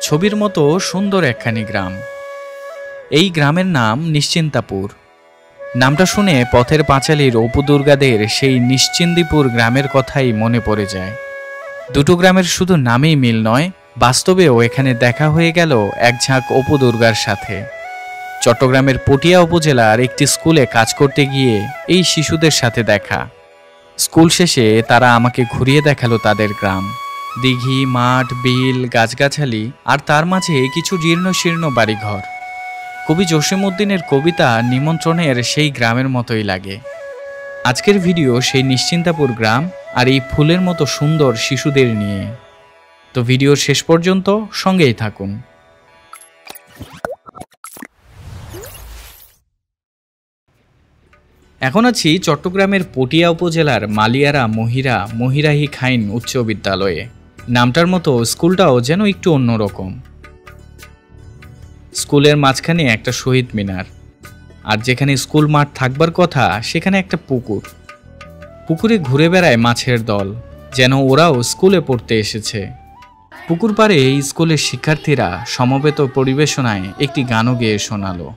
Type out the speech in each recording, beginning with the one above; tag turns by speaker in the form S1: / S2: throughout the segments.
S1: ছবির মতো সুন্দর একখানি গ্রাম। এই গ্রামের নাম নিশ্চিন্তাপুর। নামটা শুনে পথের পাঁচালীর অপু দুর্গাদের সেই নিশ্চিন্দিপুর গ্রামের কথাই মনে পড়ে যায়। দুটো গ্রামের শুধু নামেই মিল নয়, বাস্তবেও এখানে দেখা হয়ে গেল এক ঝাঁক অপু দুর্গার সাথে। চট্টগ্রামের পটিয়া উপজেলার একটি স্কুলে কাজ করতে গিয়ে এই শিশুদের সাথে দেখা। স্কুল শেষে তারা আমাকে ঘুরিয়ে দেখালো তাদের গ্রাম। দিঘি, মাঠ, বিল, গাছগাছালি আর তার মাঝে কিছু জীর্ণশীর্ণ বাড়িঘর। কবি জসিমউদ্দিনের কবিতা নিমন্ত্রণের সেই গ্রামের মতোই লাগে। আজকের ভিডিও সেই নিশ্চিন্তাপুর গ্রাম আর এই ফুলের মতো সুন্দর শিশুদের নিয়ে। তো ভিডিওর শেষ পর্যন্ত সঙ্গেই থাকুন। এখন আছি চট্টগ্রামের পটিয়া উপজেলার মালিয়ারা মহিরাহি খাইন উচ্চ বিদ্যালয়ে। নামটার মতো স্কুলটাও যেন একটু অন্যরকম। স্কুলের মাঝখানে একটা শহীদ মিনার, আর যেখানে স্কুল মাঠ থাকবার কথা সেখানে একটা পুকুর। পুকুরে ঘুরে বেড়ায় মাছের দল, যেন ওরাও স্কুলে পড়তে এসেছে। পুকুর পাড়ে এই স্কুলের শিক্ষার্থীরা সমবেত পরিবেশনায় একটি গানও গেয়ে শোনালো।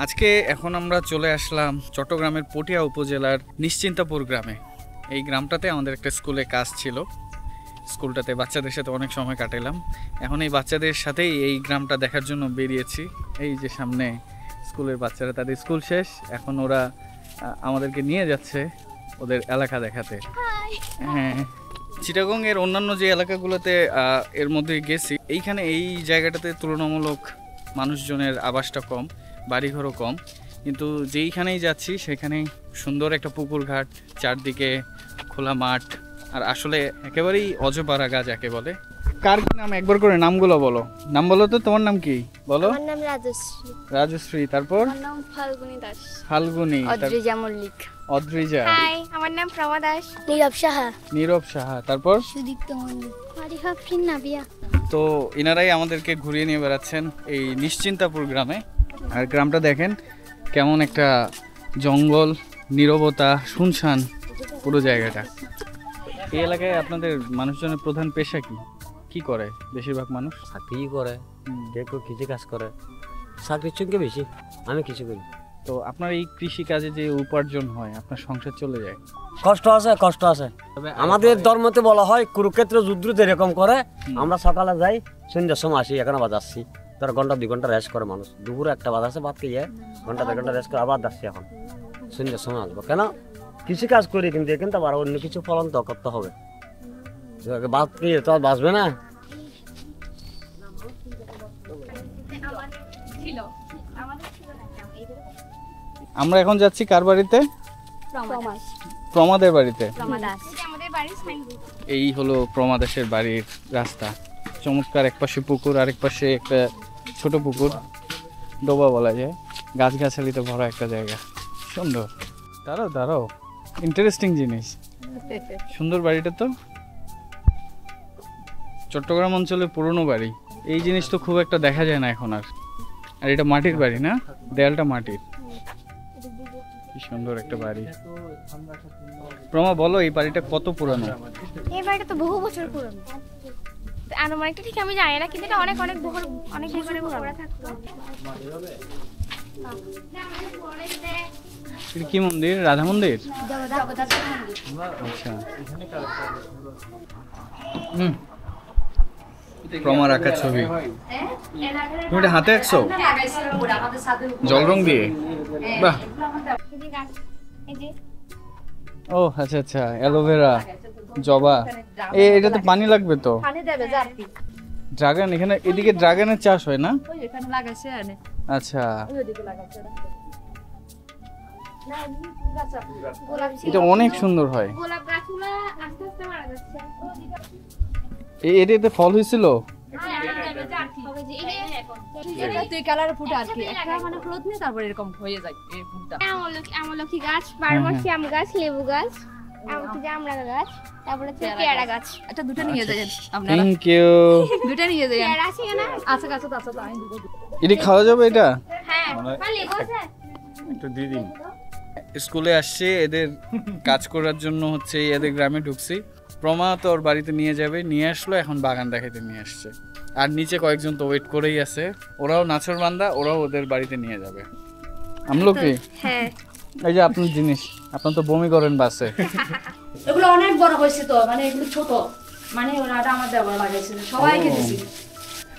S1: আজকে এখন আমরা চলে আসলাম চট্টগ্রামের পটিয়া উপজেলার নিশ্চিন্তাপুর গ্রামে। এই গ্রামটাতে আমাদের একটা স্কুলে কাজ ছিল। স্কুলটাতে বাচ্চাদের সাথে অনেক সময় কাটালাম। এখন এই বাচ্চাদের সাথেই এই গ্রামটা দেখার জন্য বেরিয়েছি। এই যে সামনে স্কুলের বাচ্চারা, তাদের স্কুল শেষ, এখন ওরা আমাদেরকে নিয়ে যাচ্ছে ওদের এলাকা দেখাতে। হ্যাঁ, চিটাগং এর অন্যান্য যে এলাকাগুলোতে এর মধ্যে গেছি, এইখানে এই জায়গাটাতে তুলনামূলক মানুষজনের আবাসটা কম, বাড়িঘরও কম, কিন্তু যেইখানেই যাচ্ছি সেখানেই সুন্দর একটা পুকুর ঘাট, চারদিকে খোলা মাঠ, আর আসলে একেবারেই অজপাড়া গাছ যাকে বলে। কার কি নাম একবার করে নামগুলো বলো। নাম বলো তো, তোমার নাম কি বলো?
S2: আমার নাম রাজশ্রী।
S1: রাজশ্রী, তারপর?
S2: আমার নাম ফাল্গুনী দাস।
S1: ফাল্গুনী।
S2: অদ্রিজা মল্লিক।
S1: অদ্রিজা।
S2: হাই, আমার নাম প্রমা দাস। নীরব সাহা।
S1: নীরব সাহা, তারপর?
S2: সুদীপ্ত মল্লিক। মারিফা ফিন নাবিয়া।
S1: তো ইনারাই আমাদেরকে ঘুরিয়ে নিয়ে বেড়াচ্ছেন এই নিশ্চিন্তাপুর গ্রামে। আর গ্রামটা দেখেন কেমন একটা জঙ্গল, নীরবতা, শুনশান পুরো জায়গাটা। এই এলাকায় আপনাদের মানুষজনের প্রধান পেশা কি? কি করে বেশিরভাগ মানুষ?
S3: চাকরি করে, কেউ কৃষি কাজ করে। চাকরির সঙ্গে বেশি, আমি কিছু করি।
S1: তো আপনার এই কৃষি কাজে যে উপার্জন হয়, আপনার সংসার চলে যায়?
S3: কষ্ট আছে, কষ্ট আছে। আমাদের ধর্মতে বলা হয় কুরুক্ষেত্র যুদ্ধ যেরকম করে, আমরা সকালে যাই, সন্ধ্যার সময় আসি, এখানে বাজাচ্ছি। তার ঘন্টা 2 ঘন্টা রেস্ট করে মানুষ। দুপুরে একটা বাজাচ্ছে, ভাত খেয়ে ঘন্টা 2 ঘন্টা রেস্ট করে আবার যাচ্ছি। এখন সন্ধ্যার সময় আসবো। কেন? কৃষি কাজ করি, কিন্তু এখানে তো আবার অন্য কিছু ফলন তো করতে হবে। ভাত খেয়ে তো আর বাঁচবে না।
S1: আমরা এখন যাচ্ছি কার বাড়িতে? প্রমাদের বাড়িতে। এই হলো প্রমাদাসের বাড়ির রাস্তা। চমৎকার, এক পাশে পুকুর, আরেক পাশে একটা ছোট পুকুর, ডোবা বলা যায়, গাছগাছালিতে ভরা একটা জায়গা। সুন্দর। দাঁড়াও দাঁড়াও, ইন্টারেস্টিং জিনিস। সুন্দর বাড়িটা তো। চট্টগ্রাম অঞ্চলের পুরনো বাড়ি, এই জিনিস তো খুব একটা দেখা যায় না এখন আর। আর এটা মাটির বাড়ি না? দেয়ালটা মাটির। কি সুন্দর একটা বাড়ি। প্রমা বলো, এই বাড়িটা কত পুরানো?
S2: এই বাড়িটা তো বহু বছর পুরনো। আনুমানিকটা ঠিক আমি জানি না, কিন্তু এটা অনেক অনেক বছরের পুরনো থাকতো।
S1: এটা কি মন্দির? রাধা মন্দির? আচ্ছা। প্রমা রাখা ছবি। তুমি এটা হাতে আঁকছো জল রং দিয়ে? বাহ। ও আচ্ছা আচ্ছা, অ্যালোভেরা, জবা। এটাতে পানি লাগবে তো? ড্রাগন, এখানে এদিকে ড্রাগনের চাষ হয় না? আচ্ছা, এটা অনেক সুন্দর হয়। এটাতে ফল হয়েছিল?
S2: আমলকি গাছ, বারমাসি আম গাছ, লেবু গাছ, জামরা গাছ, তারপরে পেয়ারা গাছ। এটা দুটো নিয়ে যাবেন আপনারা? Thank you. দুটো নিয়ে যাবেন। পেয়ারা আছে না? আচ্ছা আচ্ছা আচ্ছা, আমি দুটো।
S1: এটা খাওয়া যাবে এটা?
S2: হ্যাঁ
S1: একটু দিয়ে দিন। স্কুলে আসছে, এদের কাজ করার জন্য হচ্ছে এদের গ্রামে ঢুকছি। প্রমা তো ওর বাড়িতে নিয়ে যাবে, নিয়ে আসলো, এখন বাগান দেখাতে নিয়ে আসছে। আর নিচে কয়েকজন তো ওয়েট করেই আছে, ওরাও নাছোড়বান্দা, ওরাও ওদের বাড়িতে নিয়ে যাবে। আমলকি,
S2: হ্যাঁ
S1: এই যে আপনার জিনিস, আপনার তো বমি করেন বাসে।
S4: এগুলো অনেক বড় হয়েছে তো, মানে এগুলো ছোট, মানে ওরা আমার দেওয়া লাগাইছে, সবাইকে দিছি।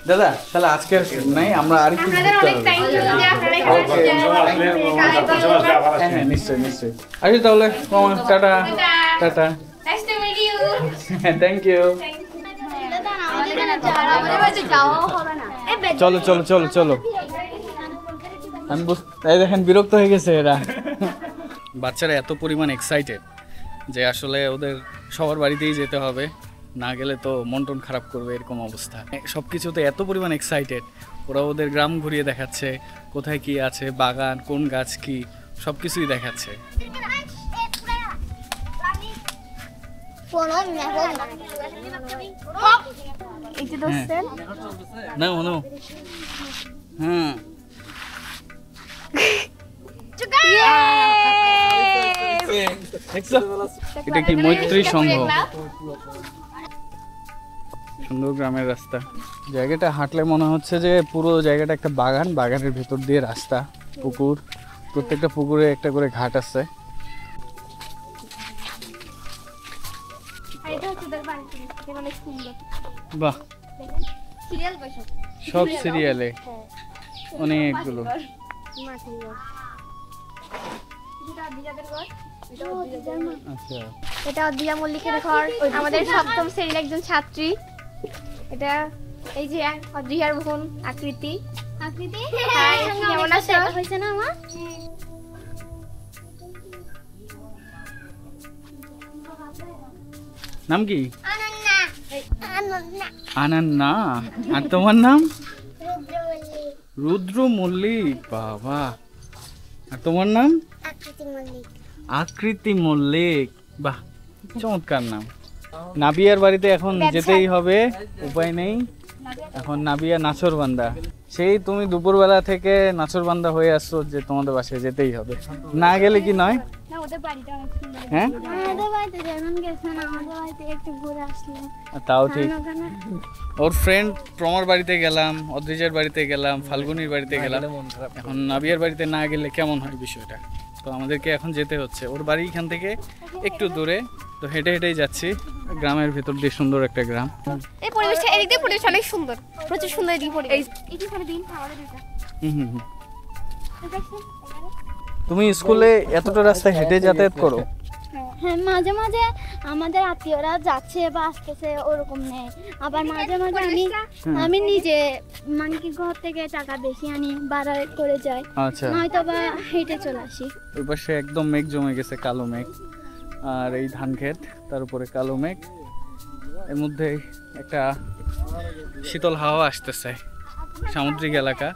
S1: দাদা তাহলে আজকে নাই, আমরা আর একটু
S2: আপনাদের
S1: ঘুরতে
S2: অনেক
S1: হবে।
S2: থ্যাংক ইউ যে আপনারা এখানে আসছেন।
S1: হ্যাঁ নিশ্চয়ই নিশ্চয়ই। আসি তাহলে, Prama, tata tata.
S2: Nice to meet you.
S1: Thank you.
S2: আমাদের এখানে আমাদের বাড়িতে যাওয়া হবে না।
S1: চলো চলো চলো চলো। আমি এই দেখেন বিরক্ত হয়ে গেছে এরা। বাচ্চারা এত পরিমাণ এক্সাইটেড যে আসলে ওদের সবার বাড়িতেই যেতে হবে, না গেলে তো মন টন খারাপ করবে, এরকম অবস্থা। সব কিছুতে এত পরিমাণ এক্সাইটেড, ওরা ওদের গ্রাম ঘুরিয়ে দেখাচ্ছে, কোথায় কি আছে, বাগান, কোন গাছ কি, সব কিছুই দেখাচ্ছে।
S2: এই যে দোস্তের
S1: না মনো, হ্যাঁ এটা কি মৈত্রী সংঘ? সুন্দর গ্রামের রাস্তা, জায়গাটা হাঁটলে মনে হচ্ছে যে পুরো জায়গাটা একটা বাগান, বাগানের ভেতর দিয়ে রাস্তা, পুকুর, প্রত্যেকটা পুকুরে একটা করে ঘাট আছে।
S2: আর এটা হচ্ছে ওদের বাড়িতে, এটা অনেক সুন্দর।
S1: বাহ,
S2: সিরিয়াল বসে
S1: সব সিরিয়ালে অনেকগুলো।
S2: মাটির ঘর। এটা দিদাদের ঘর।
S1: আচ্ছা,
S2: এটা দিয়া মল্লিকের ঘর, আমাদের সপ্তম শ্রেণীর একজন ছাত্রী। এটা এই যে অদ্রিহার বোন আকৃতি। আকৃতি হাই, কেমন আছো? হইছে না মা?
S1: নাম কি?
S2: আনন্না। আনন্না।
S1: আনান্না। আর তোমার নাম?
S2: রুদ্র মল্লিক।
S1: রুদ্র মল্লিক, বাবা। আর তোমার নাম?
S2: আকৃতি মল্লিক।
S1: আকৃতি মল্লিক, বাহ, চমৎকার নাম। নাবিয়ার বাড়িতে এখন যেতেই হবে, উপায় নেই। এখন নাবিয়া নাছোড়বান্দা, সেই তুমি দুপুরবেলা থেকে নাছোড়বান্দা হয়ে আসছো যে তোমাদের বাসায় যেতেই হবে, না গেলে কি নয়?
S2: না, ওদের বাড়িটা অনেক সুন্দর।
S1: হ্যাঁ
S2: আমাদের বাড়িতে যেমন গেছেন, আমাদের বাড়িতে একটু ঘুরে আসলে
S1: তাও ঠিক।
S2: ওখানে
S1: ওর ফ্রেন্ড প্রমার বাড়িতে গেলাম, অদ্রিজার বাড়িতে গেলাম, ফাল্গুনির বাড়িতে গেলাম, এখন নাবিয়ার বাড়িতে না গেলে কেমন হয় বিষয়টা? তো আমাদেরকে এখন যেতে হচ্ছে, ওর বাড়ি এখান থেকে একটু দূরে, তো হেঁটে হেঁটেই যাচ্ছি। গ্রামের ভেতর দিয়ে সুন্দর একটা গ্রাম।
S2: এই পরিবেশটা, এদিক দিয়ে পরিবেশ অনেক সুন্দর, প্রচুর সুন্দর এদিকে পরিবেশ। এইখানে দিন আমাদের এটা
S1: হুম হুম হুম।
S2: দেখছেন
S1: তুমি স্কুলে এতটা রাস্তা হেঁটে যাতায়াত করো?
S5: হ্যাঁ, মাঝে মাঝে আমাদের আত্মীয়রা যাচ্ছে বা আসতেছে, ওরকম নেই। আবার মাঝে মাঝে আমি নিজে মানে কি ঘর থেকে টাকা বেশি আনি, ভাড়া করে যাই,
S1: আচ্ছা,
S5: নয়তো বা হেঁটে চলে আসি।
S1: ওই পাশে একদম মেঘ জমে গেছে, কালো মেঘ, আর এই ধান ক্ষেত, তার উপরে কালো মেঘ, এর মধ্যে একটা শীতল হাওয়া আসতেছে। সামুদ্রিক এলাকা,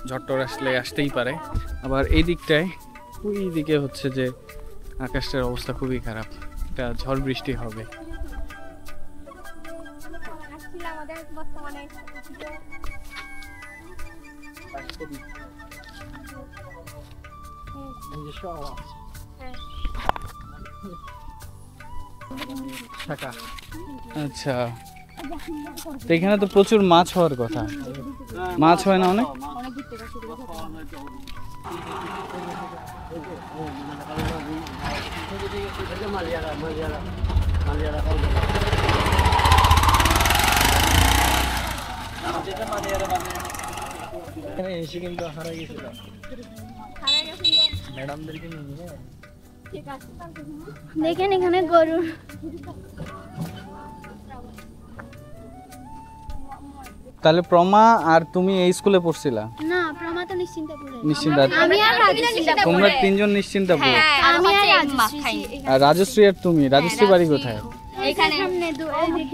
S1: ঝড়টর আসলে আসতেই পারে। আবার এই দিকটায়, ওই দিকে হচ্ছে যে আকাশটার অবস্থা খুবই খারাপ, এটা ঝড় বৃষ্টি হবে।
S2: আসছিল আমাদের বর্তমানে
S1: আচ্ছা, তো এখানে তো প্রচুর মাছ হওয়ার কথা, মাছ হয় না অনেক?
S5: দেখেন এখানে গরু।
S1: তাহলে প্রমা আর তুমি এই স্কুলে পড়ছিলা?
S5: না, প্রমা তো নিশ্চিন্তপুরে।
S1: নিশ্চিন্তা,
S5: আমি আর রাজশ্রী।
S1: তোমরা তিনজন নিশ্চিন্তাপুর।
S5: আমি আর রাজশ্রী।
S1: আর রাজশ্রী আর তুমি, রাজশ্রী বাড়ি কোথায়?
S5: এখানে সামনে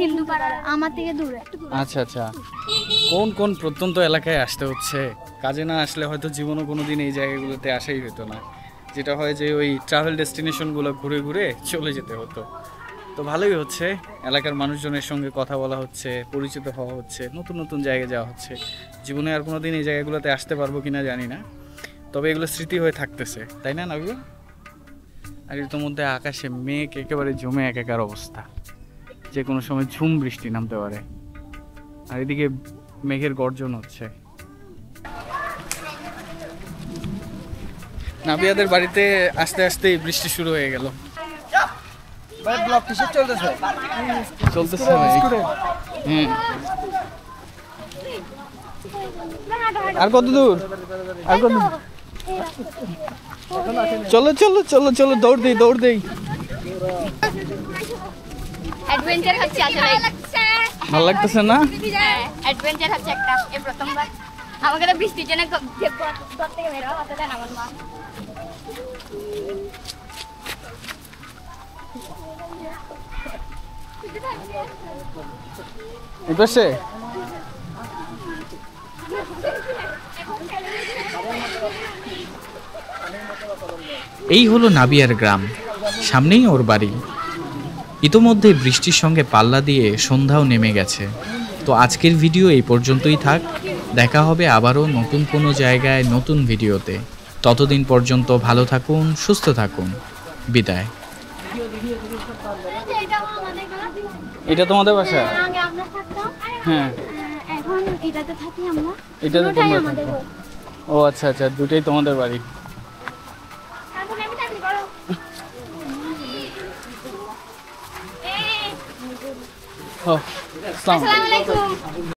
S5: হিন্দু পাড়া, আমার থেকে দূরে।
S1: আচ্ছা আচ্ছা, কোন কোন প্রত্যন্ত এলাকায় আসতে হচ্ছে, কাজে না আসলে হয়তো জীবনে কোনোদিন এই জায়গাগুলোতে আসাই হতো না, যেটা হয় যে ওই ট্রাভেল ডেস্টিনেশনগুলো ঘুরে ঘুরে চলে যেতে হতো। তো ভালোই হচ্ছে, এলাকার মানুষজনের সঙ্গে কথা বলা হচ্ছে, পরিচিত হওয়া হচ্ছে, নতুন নতুন জায়গায় যাওয়া হচ্ছে। জীবনে আর কোনোদিন এই জায়গাগুলোতে আসতে পারবো কিনা জানি না, তবে এগুলো স্মৃতি হয়ে থাকতেছে, তাই না নাবিয়া? আর এর মধ্যে আকাশে মেঘ একেবারে জমে একাকার অবস্থা, যে কোনো সময় ঝুম বৃষ্টি নামতে পারে। আর এদিকে মেঘের গর্জন হচ্ছে। নাবিয়াদের বাড়িতে আস্তে আস্তে বৃষ্টি শুরু হয়ে গেল। চলতেছে হ্যাঁ। আর কত দূর? আর কত? চলো চলো চলো চলো, দৌড় দেই দৌড় দেই।
S2: অ্যাডভেঞ্চার হচ্ছে আসলে,
S1: ভালো লাগতেছে না?
S2: অ্যাডভেঞ্চার হচ্ছে একটা, এই প্রথমবার আমাকে তো বৃষ্টির জন্য ঘর থেকে বের হওয়া হতে দেন আমার মা।
S1: এই পাশে এই হলো নাবিয়ার গ্রাম, সামনেই ওর বাড়ি। ইতোমধ্যে বৃষ্টির সঙ্গে পাল্লা দিয়ে সন্ধ্যাও নেমে গেছে। তো আজকের ভিডিও এই পর্যন্তই থাক, দেখা হবে আবারও নতুন কোনো জায়গায় নতুন ভিডিওতে। ততদিন পর্যন্ত ভালো থাকুন, সুস্থ থাকুন, বিদায়। এটা তোমাদের বাসা?
S5: আগে আমরা থাকতাম,
S1: হ্যাঁ
S5: এখন এটাতে থাকি আমরা।
S1: এটাতে
S5: দুটোই
S1: তোমরা
S5: আমাদের
S1: থাকো?
S5: ঘর।
S1: ও আচ্ছা আচ্ছা, দুটোই তোমাদের বাড়ি।
S2: এখন আমি চাকরি করো।
S1: আসসালামু
S2: আসসালামু আলাইকুম।